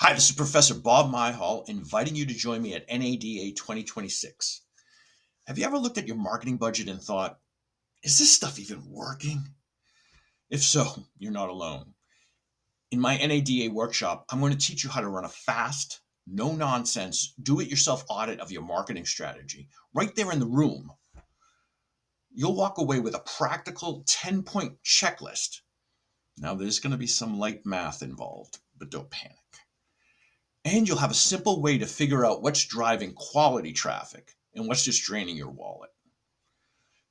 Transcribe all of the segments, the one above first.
Hi, this is Professor Bob Myhal inviting you to join me at NADA 2026. Have you ever looked at your marketing budget and thought, is this stuff even working? If so, you're not alone. In my NADA workshop, I'm going to teach you how to run a fast, no nonsense, do it yourself audit of your marketing strategy right there in the room. You'll walk away with a practical 10-point checklist. Now, there's going to be some light math involved, but don't panic. And you'll have a simple way to figure out what's driving quality traffic and what's just draining your wallet.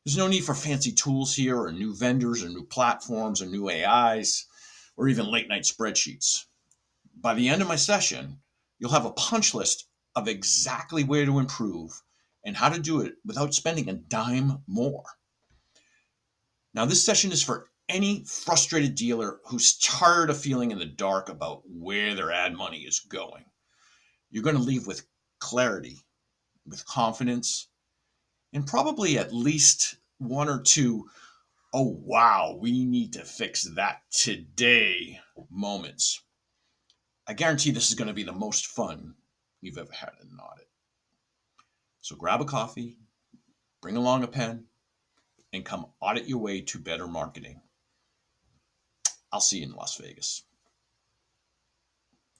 There's no need for fancy tools here, or new vendors, or new platforms, or new AIs, or even late night spreadsheets. By the end of my session, you'll have a punch list of exactly where to improve and how to do it without spending a dime more. Now, this session is for any frustrated dealer who's tired of feeling in the dark about where their ad money is going. You're going to leave with clarity, with confidence, and probably at least one or two, oh, wow, we need to fix that today moments. I guarantee this is going to be the most fun you've ever had in an audit. So grab a coffee, bring along a pen, and come audit your way to better marketing. I'll see you in Las Vegas.